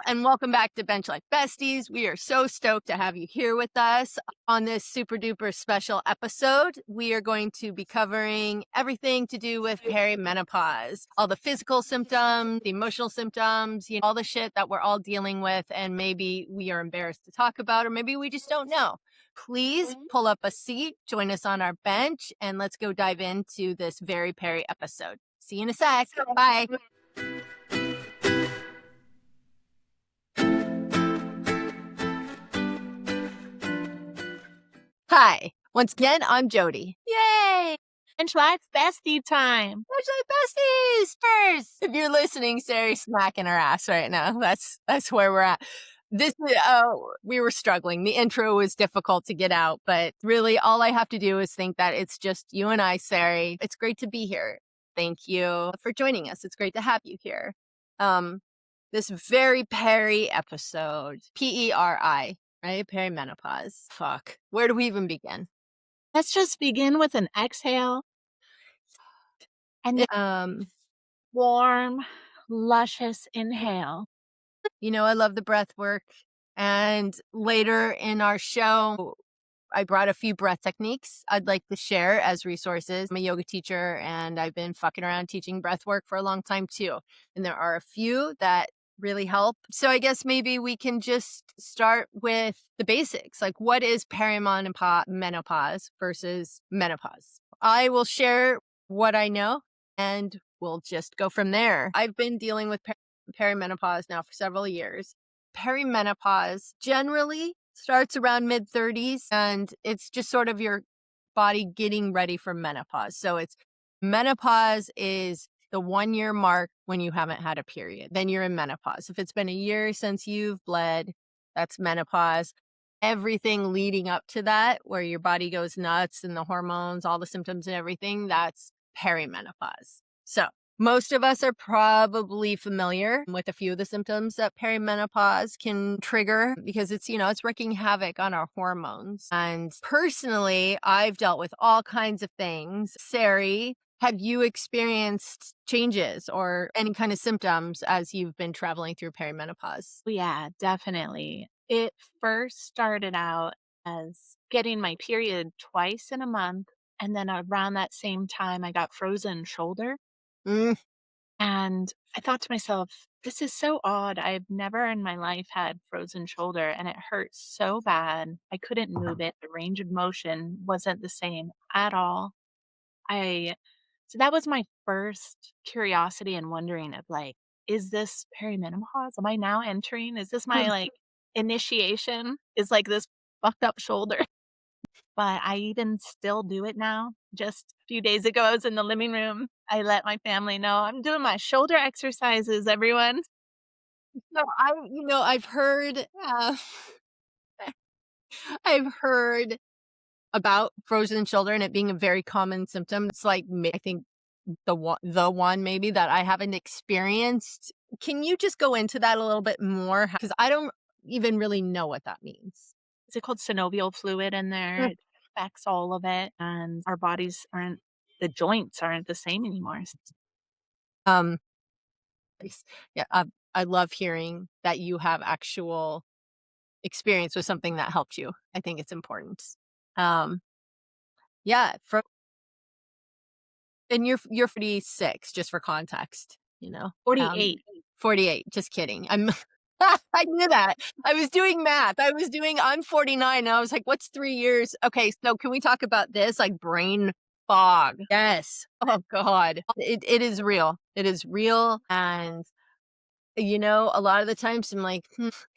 and welcome back to Bench Life Besties. We are so stoked to have you here with us on this super duper special episode. We are going to be covering everything to do with perimenopause, all the physical symptoms, the emotional symptoms, all the shit that we're all dealing with, and maybe we are embarrassed to talk about, or maybe we just don't know. Please pull up a seat, join us on our bench, and let's go dive into this very Peri episode. See you in a sec. Bye. Hi, once again, I'm Jody. Yay! Bench Life Bestie time. Bench Life Besties! If you're listening, Sarai smacking her ass right now. That's where we're at. We were struggling. The intro was difficult to get out, but really all I have to do is think that it's just you and I, Sarai. It's great to be here. Thank you for joining us. It's great to have you here. This very Peri episode, Peri, right? Perimenopause. Fuck. Where do we even begin? Let's just begin with an exhale. And warm, luscious inhale. I love the breath work. And later in our show, I brought a few breath techniques I'd like to share as resources. I'm a yoga teacher and I've been fucking around teaching breath work for a long time too. And there are a few that really help. So I guess maybe we can just start with the basics. Like, what is perimenopause versus menopause? I will share what I know and we'll just go from there. I've been dealing with perimenopause now for several years. Perimenopause generally starts around mid-30s, and it's just sort of your body getting ready for menopause. So menopause is the 1 year mark when you haven't had a period. Then you're in menopause. If it's been a year since you've bled, that's menopause. Everything leading up to that, where your body goes nuts and the hormones, all the symptoms and everything, that's perimenopause. So most of us are probably familiar with a few of the symptoms that perimenopause can trigger because it's wreaking havoc on our hormones. And personally, I've dealt with all kinds of things. Sarai, have you experienced changes or any kind of symptoms as you've been traveling through perimenopause? Yeah, definitely. It first started out as getting my period twice in a month. And then around that same time, I got frozen shoulder. And I thought to myself, this is so odd. I've never in my life had frozen shoulder and it hurt so bad. I couldn't move it. The range of motion wasn't the same at all. So that was my first curiosity and wondering of like, is this perimenopause? Am I now entering? Is this my initiation? Is like this fucked up shoulder? But I even still do it now. Just a few days ago, I was in the living room. I let my family know I'm doing my shoulder exercises, everyone. So I've heard about frozen shoulder and it being a very common symptom. It's like, I think the one maybe that I haven't experienced. Can you just go into that a little bit more? Because I don't even really know what that means. Is it called synovial fluid in there? It affects all of it. And our bodies the joints aren't the same anymore. Yeah, I love hearing that you have actual experience with something that helped you. I think it's important. Yeah, and you're 46, just for context, 48. 48, just kidding. I knew that. I was doing math. I'm 49 and I was like, what's 3 years? Okay, so can we talk about this? Like brain fog. Yes. Oh God. It is real. It is real. And a lot of the times I'm like,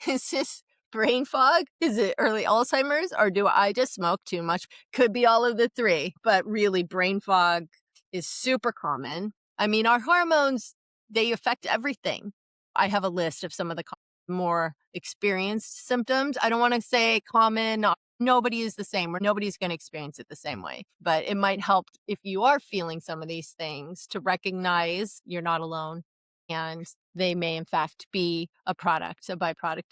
is this brain fog? Is it early Alzheimer's or do I just smoke too much? Could be all of the three, but really brain fog is super common. I mean, our hormones, they affect everything. I have a list of some of the more experienced symptoms. I don't want to say common. Nobody is the same, or nobody's going to experience it the same way. But it might help if you are feeling some of these things to recognize you're not alone. And they may, in fact, be a byproduct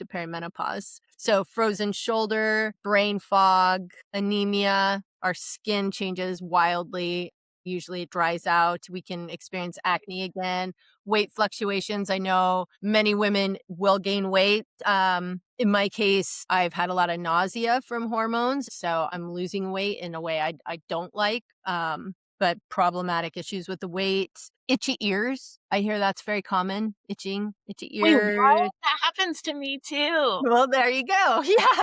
of perimenopause. So frozen shoulder, brain fog, anemia, our skin changes wildly. Usually it dries out. We can experience acne again. Weight fluctuations. I know many women will gain weight. In my case, I've had a lot of nausea from hormones. So I'm losing weight in a way I don't like. But problematic issues with the weight. Itchy ears. I hear that's very common. Itchy Wait, what? ears. That happens to me too. Well, there you go. Yeah.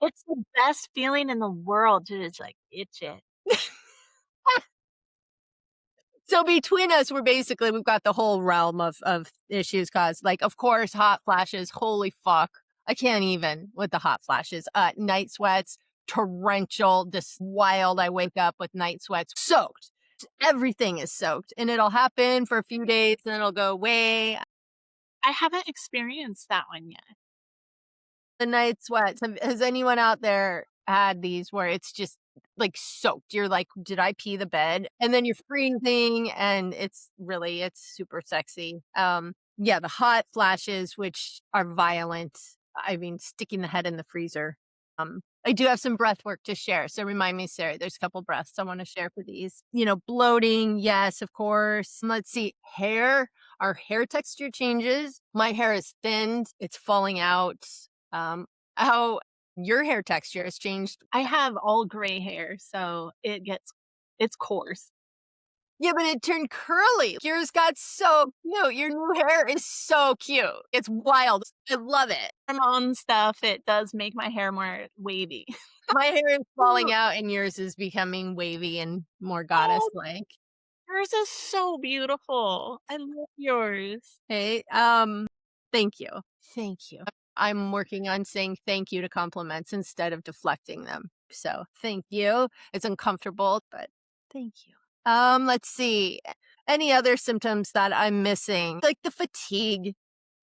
It's the best feeling in the world to just, like, itch it. So between us, we've got the whole realm of issues caused. Like, of course, hot flashes. Holy fuck. I can't even with the hot flashes. Night sweats, torrential, just wild. I wake up with night sweats soaked. Everything is soaked. And it'll happen for a few days and then it'll go away. I haven't experienced that one yet. The night sweats. Has anyone out there had these where it's just like soaked? You're like, did I pee the bed? And then you're freezing and it's super sexy. Yeah, the hot flashes, which are violent. I mean, sticking the head in the freezer. I do have some breath work to share. So remind me, Sarah, there's a couple breaths I want to share for these. Bloating. Yes, of course. Let's see. Hair. Our hair texture changes. My hair is thinned. It's falling out. How your hair texture has changed. I have all gray hair, so it's coarse. Yeah, but it turned curly. Yours got so cute. Your new hair is so cute. It's wild. I love it. Hormone stuff, it does make my hair more wavy. My hair is falling out and yours is becoming wavy and more Oh, goddess-like. yours is so beautiful. I love yours. Hey, thank you. Thank you. I'm working on saying thank you to compliments instead of deflecting them. So thank you. It's uncomfortable, but thank you. Let's see. Any other symptoms that I'm missing? Like the fatigue.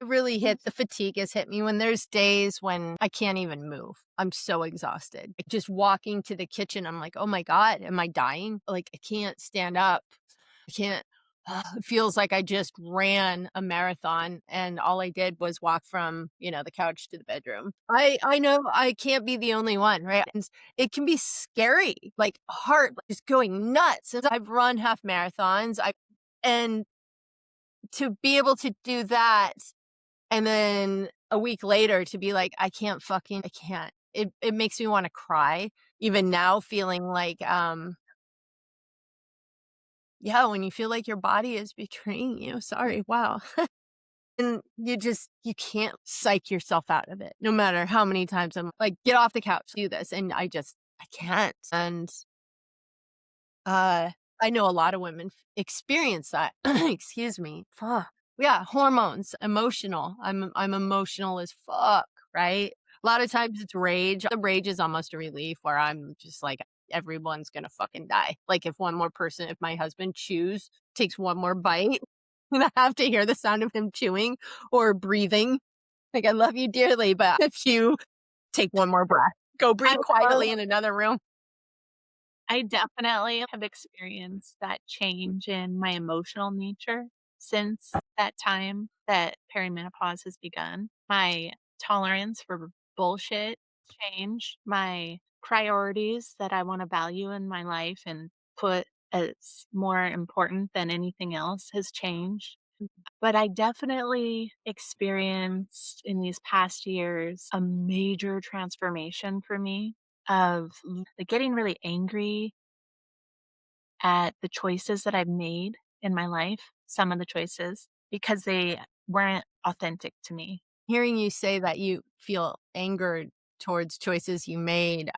The fatigue has hit me when there's days when I can't even move. I'm so exhausted. Like just walking to the kitchen, I'm like, oh my God, am I dying? Like I can't stand up. I can't. It feels like I just ran a marathon and all I did was walk from, the couch to the bedroom. I know I can't be the only one, right? And it can be scary, like heart just going nuts. And I've run half marathons. And to be able to do that and then a week later to be like, I can't. It makes me want to cry even now feeling like, yeah, when you feel like your body is betraying you. Sorry. Wow. And you can't psych yourself out of it. No matter how many times I'm like, get off the couch, do this. And I can't. And I know a lot of women experience that. Excuse me. Fuck. Yeah, hormones, emotional. I'm emotional as fuck, right? A lot of times it's rage. The rage is almost a relief where I'm just like, everyone's gonna fucking die. Like if my husband takes one more bite, and I have to hear the sound of him chewing or breathing. Like I love you dearly, but if you take one more breath, go breathe I love quietly in another room. I definitely have experienced that change in my emotional nature since that time that perimenopause has begun. My tolerance for bullshit changed. My priorities that I want to value in my life and put as more important than anything else has changed. But I definitely experienced in these past years a major transformation for me of like getting really angry at the choices that I've made in my life, some of the choices, because they weren't authentic to me. Hearing you say that you feel anger towards choices you made,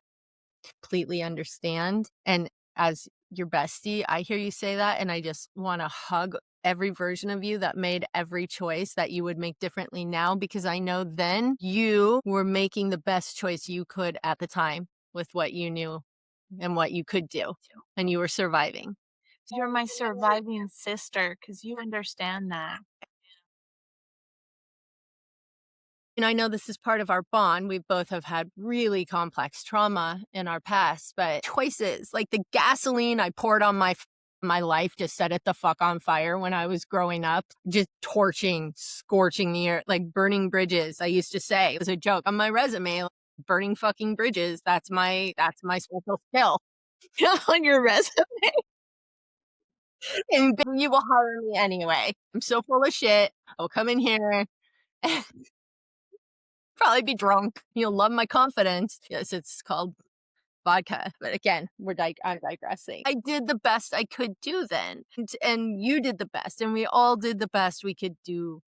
completely understand. And as your bestie, I hear you say that, and I just want to hug every version of you that made every choice that you would make differently now, because I know then you were making the best choice you could at the time with what you knew and what you could do, and you were surviving. You're my surviving sister because you understand that. I know this is part of our bond. We both have had really complex trauma in our past, but choices like the gasoline I poured on my life just set it the fuck on fire when I was growing up, just torching, scorching the earth, like burning bridges. I used to say it was a joke on my resume, like, burning fucking bridges. That's my special skill. on your resume. And you will hire me anyway. I'm so full of shit. I'll come in here and probably be drunk. You'll love my confidence. Yes, it's called vodka. But again, I'm digressing. I did the best I could do then. And you did the best. And we all did the best we could do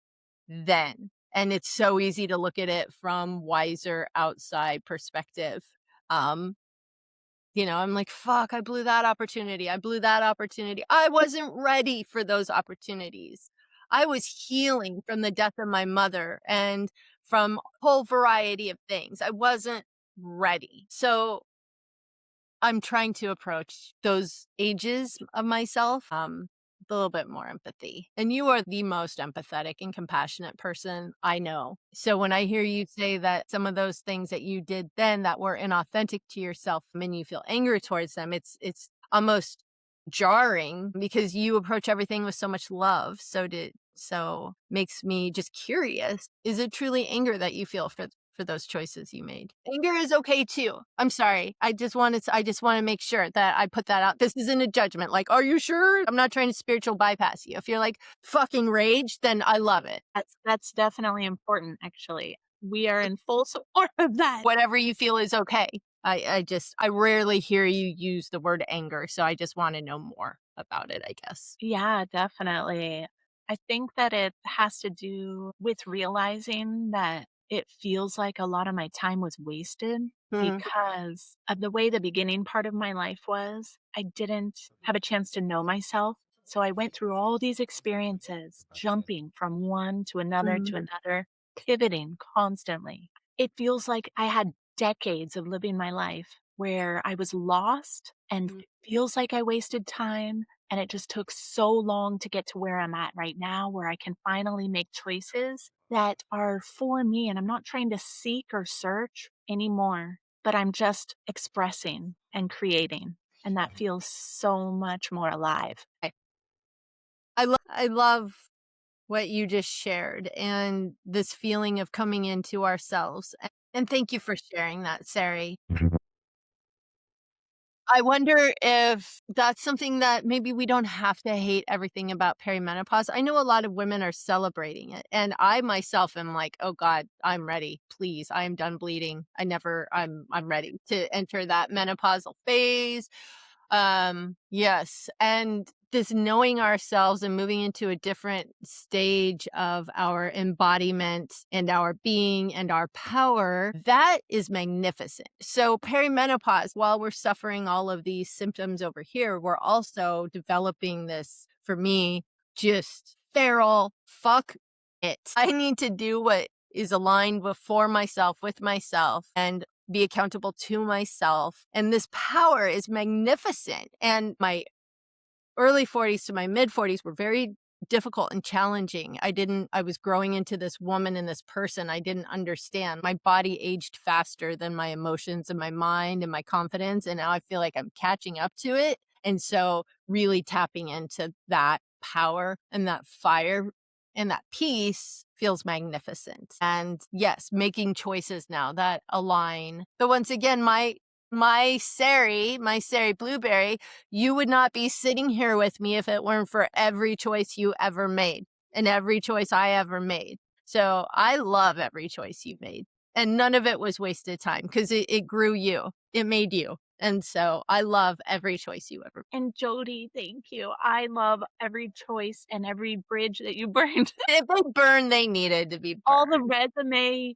then. And it's so easy to look at it from wiser outside perspective. Um, I'm like, fuck, I blew that opportunity. I blew that opportunity. I wasn't ready for those opportunities. I was healing from the death of my mother and from a whole variety of things. I wasn't ready. So I'm trying to approach those ages of myself with a little bit more empathy. And you are the most empathetic and compassionate person I know. So when I hear you say that some of those things that you did then that were inauthentic to yourself and you feel anger towards them, it's almost jarring because you approach everything with so much love. So makes me just curious. Is it truly anger that you feel for those choices you made? Anger is okay too. I'm sorry. I just want to make sure that I put that out. This isn't a judgment. Like, are you sure? I'm not trying to spiritual bypass you. If you're like fucking rage, then I love it. That's definitely important, actually. We are in full support of that. Whatever you feel is okay. I rarely hear you use the word anger, so I just want to know more about it, I guess. Yeah, definitely. I think that it has to do with realizing that it feels like a lot of my time was wasted Hmm. because of the way the beginning part of my life was. I didn't have a chance to know myself. So I went through all these experiences, jumping from one to Hmm. another, pivoting constantly. It feels like I had decades of living my life where I was lost and feels like I wasted time, and it just took so long to get to where I'm at right now, where I can finally make choices that are for me. And I'm not trying to seek or search anymore, but I'm just expressing and creating. And that feels so much more alive. I love what you just shared and this feeling of coming into ourselves. And thank you for sharing that, Sari. I wonder if that's something that maybe we don't have to hate everything about perimenopause. I know a lot of women are celebrating it. And I myself am like, oh God, I'm ready. Please. I am done bleeding. I'm ready to enter that menopausal phase. Yes. And this knowing ourselves and moving into a different stage of our embodiment and our being and our power, that is magnificent. So perimenopause, while we're suffering all of these symptoms over here, we're also developing this, for me, just feral fuck it. I need to do what is aligned before myself, with myself, and be accountable to myself. And this power is magnificent. And my early 40s to my mid 40s were very difficult and challenging. I was growing into this woman and this person I didn't understand. My body aged faster than my emotions and my mind and my confidence. And now I feel like I'm catching up to it. And so really tapping into that power and that fire and that peace feels magnificent. And yes, making choices now that align. But once again, my Sari Blueberry, you would not be sitting here with me if it weren't for every choice you ever made and every choice I ever made. So I love every choice you made. And none of it was wasted time because it grew you. It made you. And so I love every choice you ever made. And Jody, thank you. I love every choice and every bridge that you burned. If they burned, they needed to be All the burned. resume,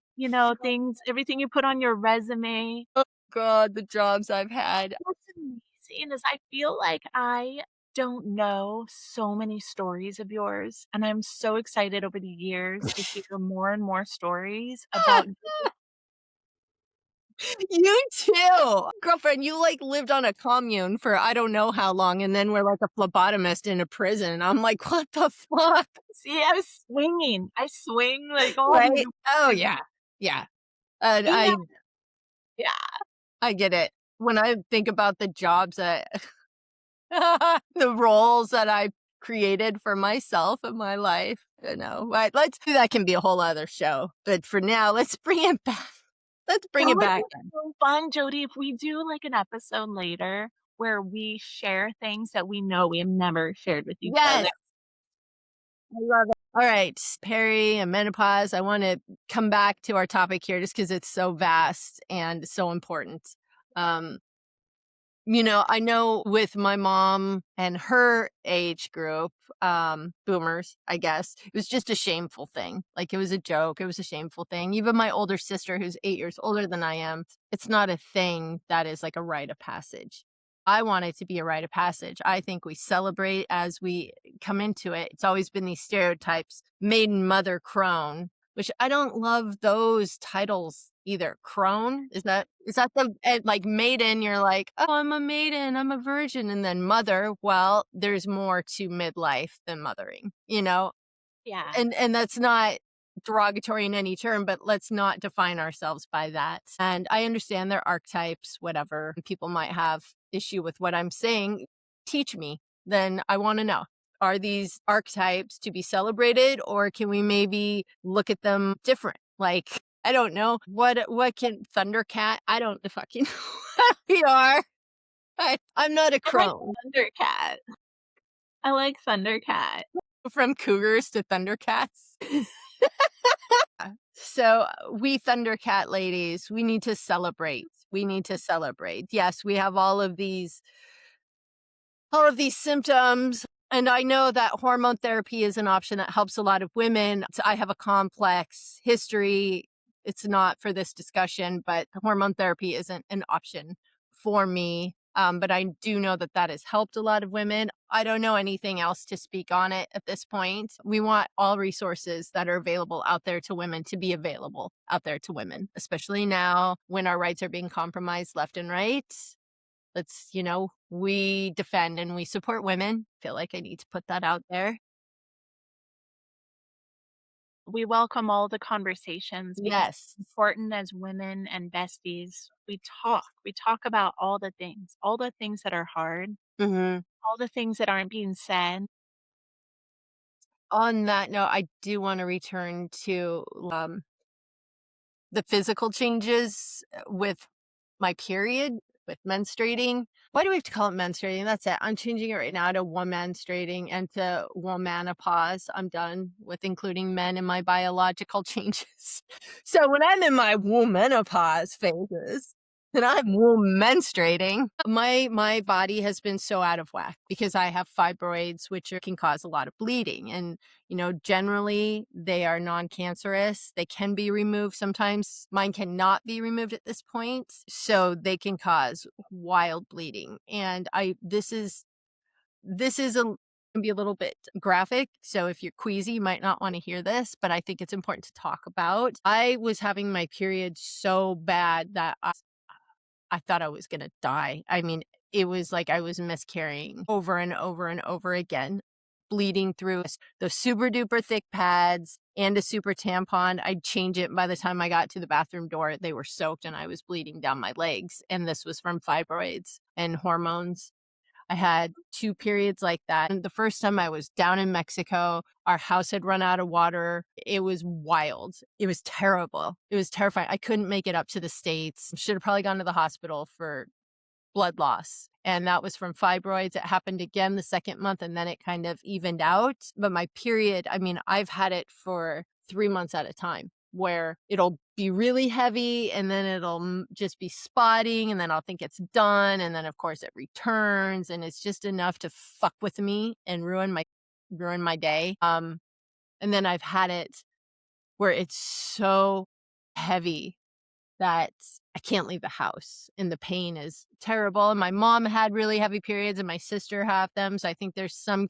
things, everything you put on your resume. Oh God, the jobs I've had. What's amazing is I feel like I don't know so many stories of yours, and I'm so excited over the years to hear more and more stories about You too. Girlfriend, you like lived on a commune for I don't know how long and then we're like a phlebotomist in a prison. I'm like, what the fuck? see, I was swinging. I swing like all these Right? Oh yeah. Yeah. And yeah, yeah. I get it. When I think about the jobs that the roles that I created for myself in my life, but that can be a whole other show. But for now, let's bring it back. Let's bring That it would back. be so fun, Jody, if we do like an episode later where we share things that we know we have never shared with each other. Yes. I love it. All right, Peri and menopause. I want to come back to our topic here just because it's so vast and so important. Um, I know with my mom and her age group, boomers, I guess, it was just a shameful thing. Like it was a joke, it was a shameful thing. Even my older sister, who's 8 years older than I am, it's not a thing that is like a rite of passage. I want it to be a rite of passage. I think we celebrate as we come into it. It's always been these stereotypes, maiden, mother, crone, which I don't love those titles either. Crone? Is that the like maiden, you're like, "Oh, I'm a maiden, I'm a virgin." And then mother, well, there's more to midlife than mothering, you know? Yeah. And that's not derogatory in any term, but let's not define ourselves by that. And I understand their archetypes, whatever. People might have issue with what I'm saying. Teach me. Then I want to know. Are these archetypes to be celebrated, or can we maybe look at them different? Like, I don't know. What can Thundercat? I don't fucking know what we are. I'm not a I like crone. Thundercat. I like Thundercat. From cougars to Thundercats. So we Thundercat ladies, we need to celebrate. We need to celebrate. Yes, we have all of these symptoms. And I know that hormone therapy is an option that helps a lot of women. I have a complex history. It's not for this discussion, but hormone therapy isn't an option for me. But I do know that that has helped a lot of women. I don't know anything else to speak on it at this point. We want all resources that are available out there to women to be available out there to women, especially now when our rights are being compromised left and right. We defend and we support women. Feel like I need to put that out there. We welcome all the conversations because Yes. it's important as women and besties. We talk. We talk about all the things that are hard, Hmm. all the things that aren't being said. On that note, I do want to return to the physical changes with my period, with menstruating. Why do we have to call it menstruating? That's it. I'm changing it right now to womanstrating and to womanopause. I'm done with including men in my biological changes. So when I'm in my womanopause phases and I'm menstruating, my body has been so out of whack because I have fibroids, which can cause a lot of bleeding. And generally they are non-cancerous. They can be removed. Sometimes mine cannot be removed at this point. So they can cause wild bleeding. And this is can be a little bit graphic. So if you're queasy, you might not want to hear this, but I think it's important to talk about. I was having my period so bad that I thought I was going to die. I mean, it was like I was miscarrying over and over and over again, bleeding through those super duper thick pads and a super tampon. I'd change it. By the time I got to the bathroom door, they were soaked and I was bleeding down my legs. And this was from fibroids and hormones. I had 2 periods like that. And the first time I was down in Mexico, our house had run out of water. It was wild. It was terrible. It was terrifying. I couldn't make it up to the States. Should have probably gone to the hospital for blood loss. And that was from fibroids. It happened again the second month and then it kind of evened out. But my period, I mean, I've had it for 3 months at a time where it'll be really heavy and then it'll just be spotting and then I'll think it's done. And then of course it returns and it's just enough to fuck with me and ruin my day. And then I've had it where it's so heavy that I can't leave the house and the pain is terrible. And my mom had really heavy periods and my sister have them. So I think there's some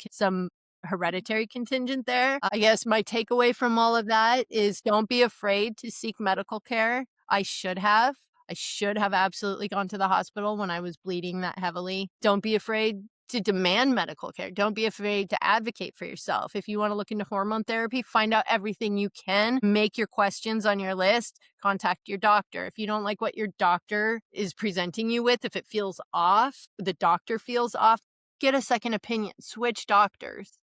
hereditary contingent there. I guess my takeaway from all of that is don't be afraid to seek medical care. I should have. I should have absolutely gone to the hospital when I was bleeding that heavily. Don't be afraid to demand medical care. Don't be afraid to advocate for yourself. If you want to look into hormone therapy, find out everything you can. Make your questions on your list. Contact your doctor. If you don't like what your doctor is presenting you with, if it feels off, the doctor feels off, get a second opinion. Switch doctors.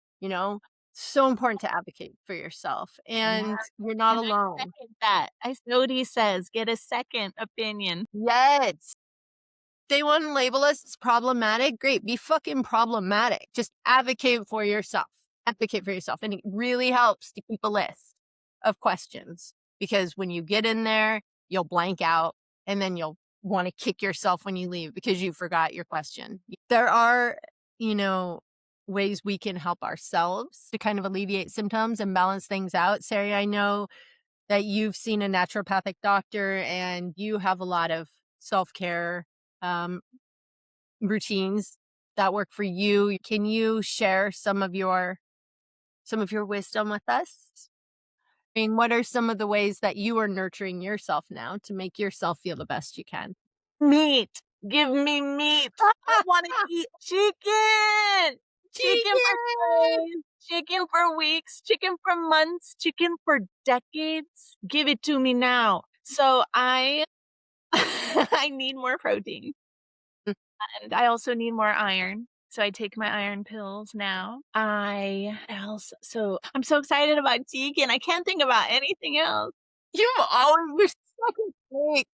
So important to advocate for yourself. Yeah. And you're not And I alone. second that. As Jody says, get a second opinion. Yes. they want to label us as problematic. Great. Be fucking problematic. Just advocate for yourself. Advocate for yourself. And it really helps to keep a list of questions, because when you get in there, you'll blank out and then you'll want to kick yourself when you leave because you forgot your question. There are, ways we can help ourselves to kind of alleviate symptoms and balance things out. Sarai, I know that you've seen a naturopathic doctor and you have a lot of self-care um, routines that work for you. Can you share some of your wisdom with us? I mean, what are some of the ways that you are nurturing yourself now to make yourself feel the best you can? Meat. Give me meat. I want to eat chicken. Chicken for Chicken! days, chicken for weeks, chicken for months, chicken for decades. Give it to me now. So I I need more protein. And I also need more iron. So I take my iron pills now. I'm so excited about chicken. I can't think about anything else. You're such a freak.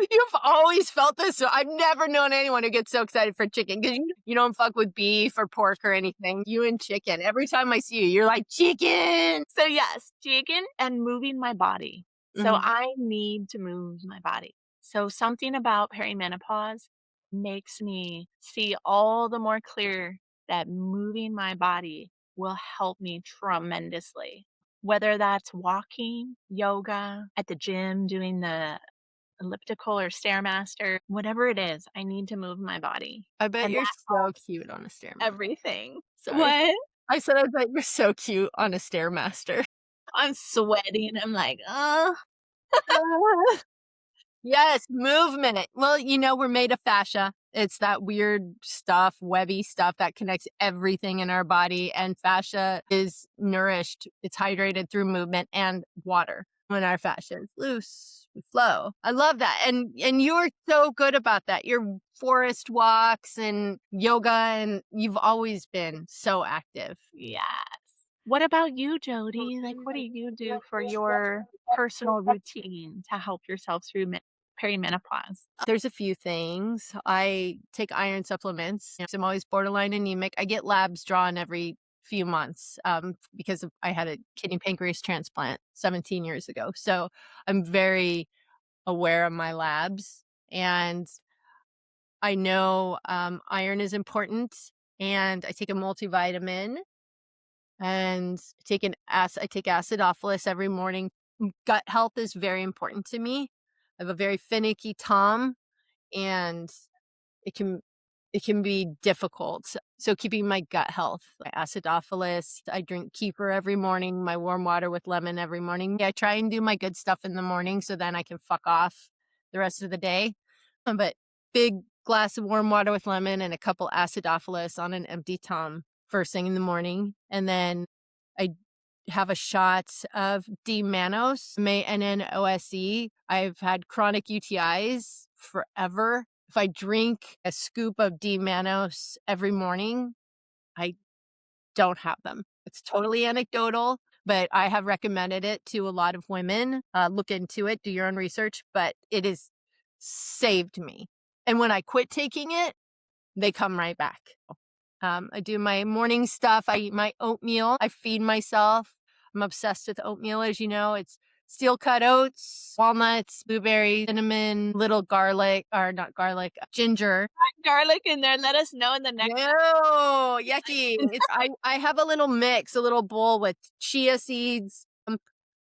You've always felt this. So I've never known anyone who gets so excited for chicken because you don't fuck with beef or pork or anything. You and chicken. Every time I see you, you're like, chicken. So yes, chicken and moving my body. So Mhm. I need to move my body. So something about perimenopause makes me see all the more clear that moving my body will help me tremendously. Whether that's walking, yoga, at the gym, doing the elliptical or stairmaster, whatever it is, I need to move my body. I bet And you're that so helps cute on a Stairmaster. everything. Sorry. What? I said I bet you're so cute on a Stairmaster. I'm sweating. I'm like, Yes, movement. Well, we're made of fascia. It's that weird stuff, webby stuff that connects everything in our body. And fascia is nourished, it's hydrated through movement and water. When our fascia is loose, we flow. I love that. And you're so good about that. Your forest walks and yoga, and you've always been so active. yes. What about you, Jody? Like, what do you do for your personal routine to help yourself through perimenopause? There's a few things. I take iron supplements. I'm always borderline anemic. I get labs drawn every few months because I had a kidney pancreas transplant 17 years ago. So I'm very aware of my labs. And I know iron is important. And I take a multivitamin and I take acidophilus every morning. Gut health is very important to me. I have a very finicky Tom, and it can be difficult. So keeping my gut health, my acidophilus, I drink kefir every morning, my warm water with lemon every morning. I try and do my good stuff in the morning so then I can fuck off the rest of the day. But big glass of warm water with lemon and a couple acidophilus on an empty Tom first thing in the morning. And then I have a shot of D-mannose, MANNOSE. I've had chronic UTIs forever. If I drink a scoop of D-mannose every morning, I don't have them. It's totally anecdotal, but I have recommended it to a lot of women. Look into it, do your own research, but it has saved me. And when I quit taking it, they come right back. I do my morning stuff. I eat my oatmeal. I feed myself. I'm obsessed with oatmeal, as you know. It's steel cut oats, walnuts, blueberry, cinnamon, little garlic, or not garlic, ginger. Garlic in there. Let us know in the next. No, yucky. I have a little mix, a little bowl with chia seeds,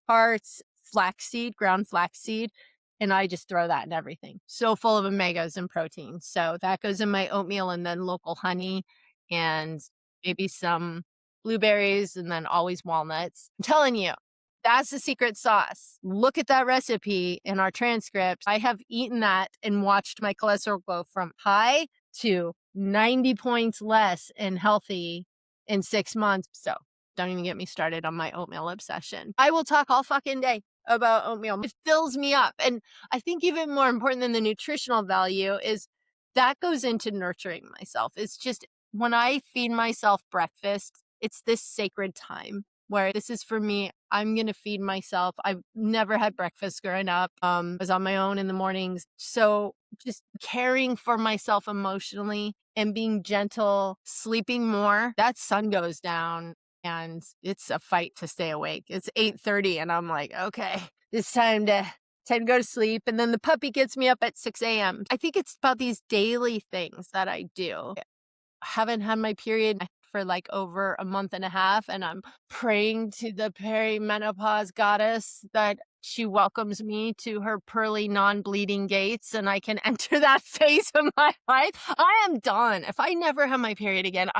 parts, flaxseed, ground flaxseed, and I just throw that in everything. So full of omegas and proteins. So that goes in my oatmeal, and then local honey and maybe some blueberries, and then always walnuts. I'm telling you, that's the secret sauce. Look at that recipe in our transcript. I have eaten that and watched my cholesterol go from high to 90 points less and healthy in 6 months. So don't even get me started on my oatmeal obsession. I will talk all fucking day about oatmeal. It fills me up. And I think even more important than the nutritional value is that goes into nurturing myself. It's just when I feed myself breakfast, it's this sacred time where this is for me. I'm going to feed myself. I've never had breakfast growing up. I was on my own in the mornings. So just caring for myself emotionally and being gentle, sleeping more. That sun goes down and it's a fight to stay awake. It's 8:30 and I'm like, okay, it's time to go to sleep. And then the puppy gets me up at 6 a.m. I think it's about these daily things that I do. Haven't had my period for like over a month and a half, and I'm praying to the perimenopause goddess that she welcomes me to her pearly non-bleeding gates and I can enter that phase of my life. I am done. If I never have my period again,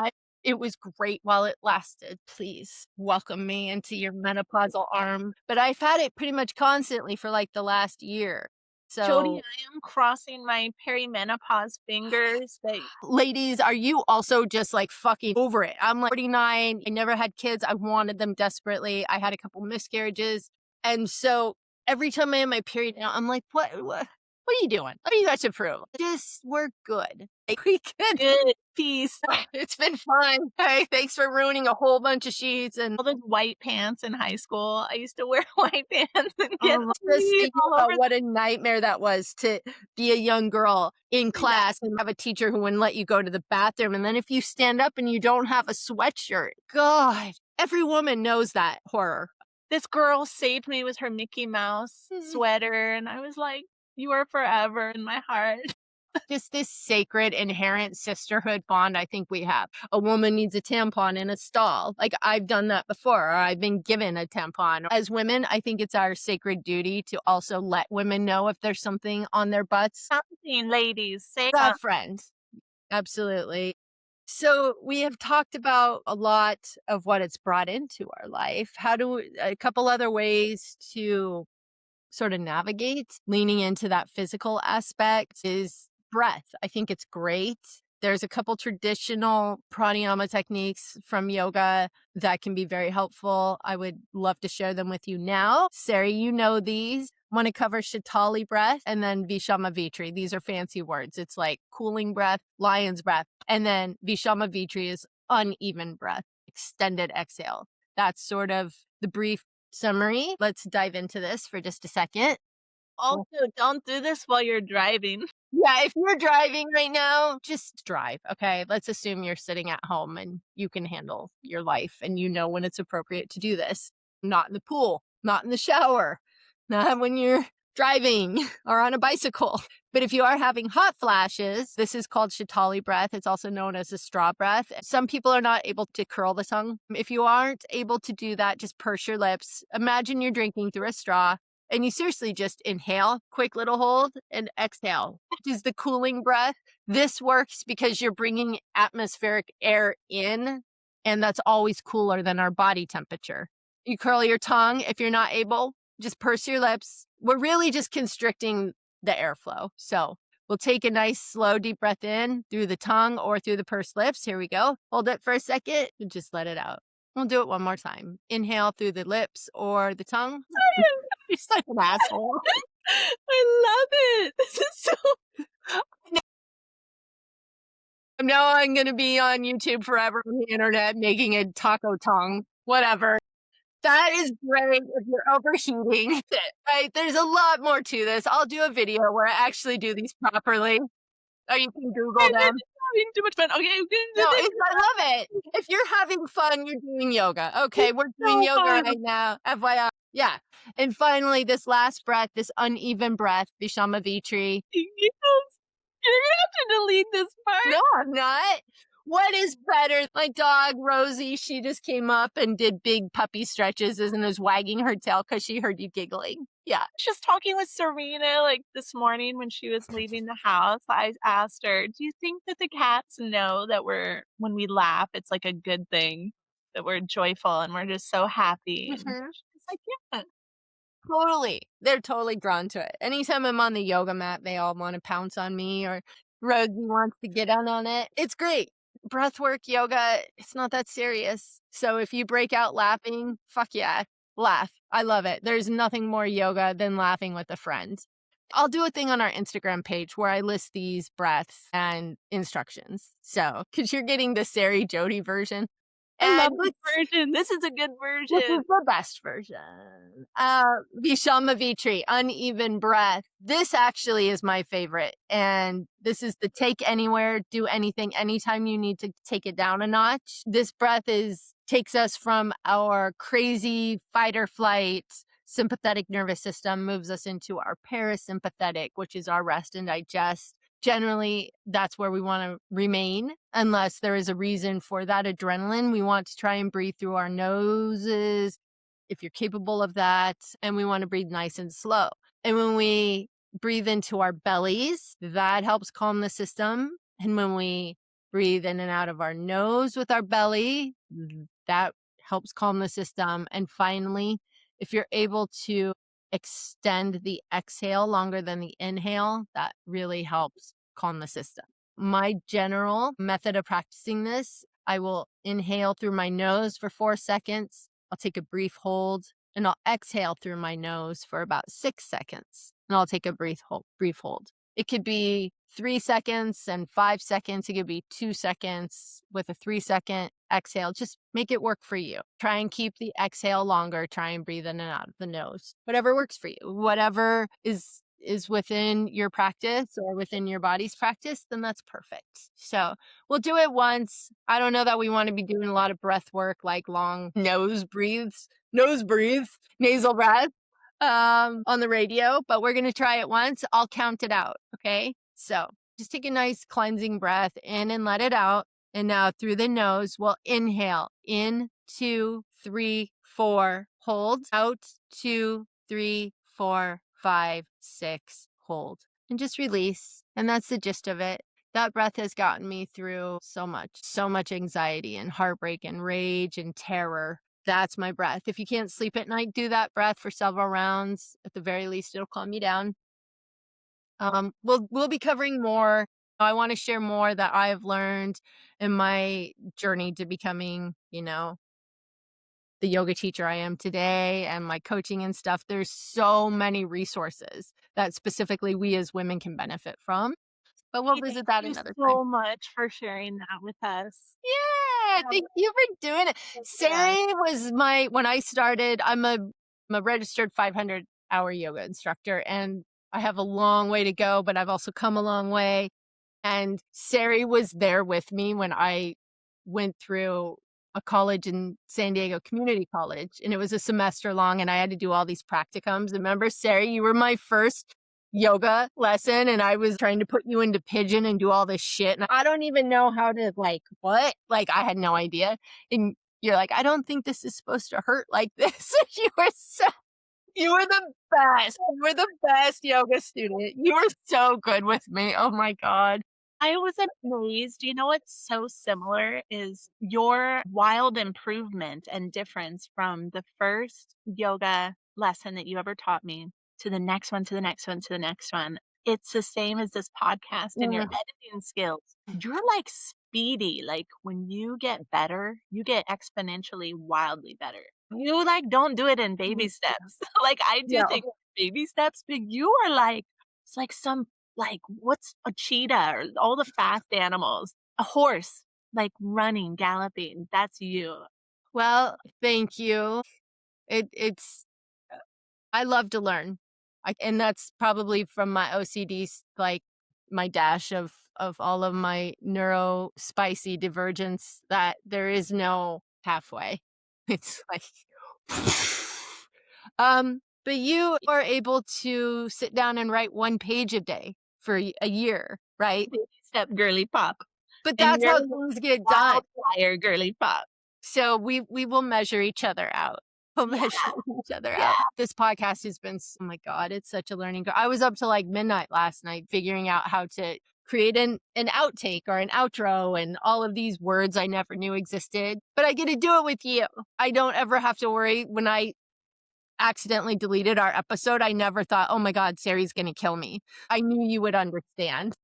it was great while it lasted. Please welcome me into your menopausal arm. But I've had it pretty much constantly for like the last year. Jody, So I am crossing my perimenopause fingers that ladies, are you also just like fucking over it? I'm like 49. I never had kids. I wanted them desperately. I had a couple miscarriages. And so every time I have my period now, I'm like, what are you doing? What do you got to prove? Just, we're good. Like, we could. good peace. It's been fun. Hey, thanks for ruining a whole bunch of sheets and All those white pants in high school. I used to wear white pants and get just bleed thinking all over about what a nightmare that was to be a young girl in the class and have a teacher who wouldn't let you go to the bathroom. And then if you stand up and you don't have a sweatshirt, God, every woman knows that horror. This girl saved me with her Mickey Mouse sweater, and I was like, "You are forever in my heart." Just this sacred inherent sisterhood bond I think we have. A woman needs a tampon in a stall. Like I've done that before, or I've been given a tampon. As women, I think it's our sacred duty to also let women know if there's something on their butts. Something, ladies, say A friend. Absolutely. So we have talked about a lot of what it's brought into our life. A couple other ways to sort of navigate leaning into that physical aspect is breath. I think it's great. There's a couple traditional pranayama techniques from yoga that can be very helpful. I would love to share them with you now. Sarai, you know these. Want to cover Shatali breath and then Vishamavitri. These are fancy words. It's like cooling breath, lion's breath, and then Vishamavitri is uneven breath, extended exhale. That's sort of the brief summary. Let's dive into this for just a second. also, don't do this while you're driving. Yeah, if you're driving right now, just drive, okay? Let's assume you're sitting at home and you can handle your life and you know when it's appropriate to do this. Not in the pool, not in the shower, not when you're driving or on a bicycle. But if you are having hot flashes, this is called Shatali breath. It's also known as a straw breath. Some people are not able to curl the tongue. If you aren't able to do that, just purse your lips. Imagine you're drinking through a straw and you seriously just inhale, quick little hold, and exhale, which is the cooling breath. This works because you're bringing atmospheric air in, and that's always cooler than our body temperature. You curl your tongue. If you're not able, just purse your lips. We're really just constricting the airflow. So we'll take a nice, slow, deep breath in through the tongue or through the pursed lips. Here we go. Hold it for a second and just let it out. We'll do it one more time. Inhale through the lips or the tongue. You're such an asshole. I love it. This is so Now I'm going to be on YouTube forever on the internet making a taco tongue. Whatever. That is great if you're overheating. Right? There's a lot more to this. I'll do a video where I actually do these properly. Or you can Google them. having too much fun. Okay, No, I love it. If you're having fun, you're doing yoga. Okay, we're doing so yoga fun. right now. FYI. Yeah. And finally, this last breath, this uneven breath, Vishamavitri. You're gonna have to delete this part. No, I'm not. What is better? My dog, Rosie, she just came up and did big puppy stretches and was wagging her tail because she heard you giggling. Yeah. I was just talking with Serena like this morning when she was leaving the house. I asked her, "Do you think that the cats know that when we laugh, it's like a good thing, that we're joyful and we're just so happy?" And she's like, "Yeah." Totally. They're totally drawn to it. Anytime I'm on the yoga mat, they all want to pounce on me or Rosie wants to get on it. It's great. Breathwork, yoga, it's not that serious. So if you break out laughing, fuck yeah, laugh. I love it. There's nothing more yoga than laughing with a friend. I'll do a thing on our Instagram page where I list these breaths and instructions. So, because you're getting the Sarai Jody version. I love And this version. This is a good this version. is the best version. Vishama Vitri, uneven breath. This actually is my favorite. And this is the take anywhere, do anything, anytime you need to take it down a notch. This breath takes us from our crazy fight or flight sympathetic nervous system, moves us into our parasympathetic, which is our rest and digest. Generally, that's where we want to remain unless there is a reason for that adrenaline. We want to try and breathe through our noses if you're capable of that. And we want to breathe nice and slow. And when we breathe into our bellies, that helps calm the system. And when we breathe in and out of our nose with our belly, that helps calm the system. And finally, if you're able to extend the exhale longer than the inhale, that really helps calm the system. My general method of practicing this, I will inhale through my nose for 4 seconds. I'll take a brief hold and I'll exhale through my nose for about 6 seconds. And I'll take a brief hold. It could be 3 seconds and 5 seconds. It could be 2 seconds with a 3-second exhale. Just make it work for you. Try and keep the exhale longer. Try and breathe in and out of the nose. Whatever works for you. Whatever is within your practice or within your body's practice, then that's perfect. So we'll do it once. I don't know that we want to be doing a lot of breath work, like long nose breathes, nasal breath on the radio, but we're going to try it once. I'll count it out. Okay. So just take a nice cleansing breath in and let it out. And now through the nose, we'll inhale in 2, 3, 4, hold out 2, 3, 4, 5, 6, hold, and just release. And that's the gist of it. That breath has gotten me through so much anxiety and heartbreak and rage and terror. That's my breath. If you can't sleep at night, do that breath for several rounds. At the very least, it'll calm you down. We'll be covering more. I want to share more that I've learned in my journey to becoming, the yoga teacher I am today and my coaching and stuff. There's so many resources that specifically we as women can benefit from. But we'll Hey, thank visit that you another time. so much for sharing that with us. Yeah, Have thank you for doing it. a good day. Sarai was when I started, I'm a registered 500-hour yoga instructor and I have a long way to go, but I've also come a long way. And Sari was there with me when I went through a college in San Diego Community College, and it was a semester long, and I had to do all these practicums. Remember, Sari, you were my first yoga lesson, and I was trying to put you into pigeon and do all this shit. And I don't even know how to, what? Like, I had no idea. And you're like, I don't think this is supposed to hurt like this. You were the best. You were the best yoga student. You were so good with me. Oh my God. I was amazed. You know what's so similar is your wild improvement and difference from the first yoga lesson that you ever taught me to the next one, to the next one, to the next one. It's the same as this podcast and your Mm. editing skills. You're like speedy. Like when you get better, you get exponentially wildly better. You like don't do it in baby steps. Like I do No. things in baby steps, but you are like it's like some like, what's a cheetah or all the fast animals? A horse, like, running, galloping, that's you. Well, thank you. It's I love to learn. And that's probably from my OCDs, like my dash of all of my neuro spicy divergence that there is no halfway. It's like but you are able to sit down and write 1 page a day for a year, right? Baby step, girly pop, But and that's you're how like things get done. wildfire, girly pop. So we will measure each other out. We'll Yeah, measure each other yeah. out. This podcast has been oh my God, it's such a learning I was up to like midnight last night figuring out how to create an outtake or an outro and all of these words I never knew existed. But I get to do it with you. I don't ever have to worry when I accidentally deleted our episode. I never thought, oh my God, Sari's gonna kill me. I knew you would understand.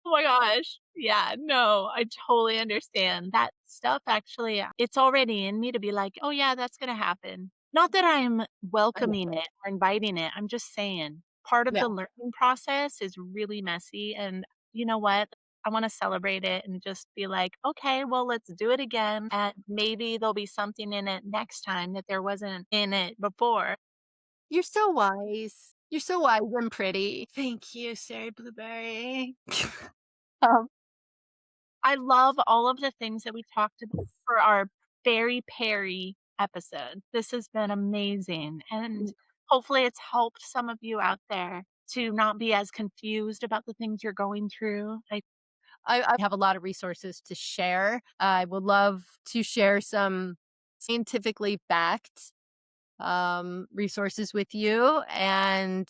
Oh my gosh. Yeah, no, I totally understand. That stuff actually, it's already in me to be like, "Oh, yeah, that's gonna happen." Not that I'm I know. welcoming it or inviting it, I'm just saying part of Yeah. the learning process is really messy, and you know what? I wanna celebrate it and just be like, "Okay, well, let's do it again, and maybe there'll be something in it next time that there wasn't in it before." You're so wise. You're so wise and pretty. Thank you, Sarah Blueberry. Um, I love all of the things that we talked about for our very Peri episode. This has been amazing, and hopefully it's helped some of you out there to not be as confused about the things you're going through. I have a lot of resources to share. I would love to share some scientifically backed resources with you and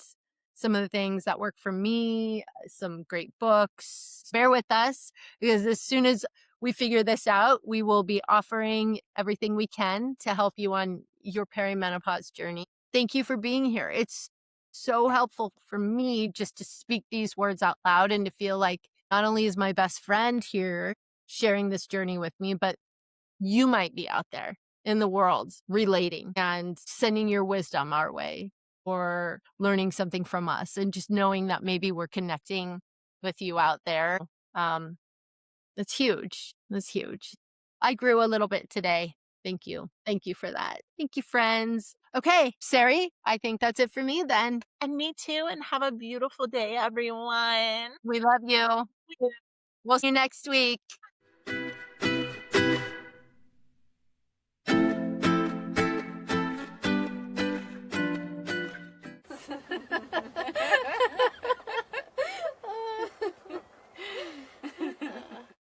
some of the things that work for me, some great books. Bear with us because as soon as we figure this out, we will be offering everything we can to help you on your perimenopause journey. Thank you for being here. It's so helpful for me just to speak these words out loud and to feel like not only is my best friend here sharing this journey with me, but you might be out there in the world relating and sending your wisdom our way or learning something from us and just knowing that maybe we're connecting with you out there. Um, that's huge. That's huge. I grew a little bit today. Thank you. Thank you for that. Thank you, friends. Okay, Sari, I think that's it for me then. And me too, and have a beautiful day, everyone. We love you. We'll see you next week.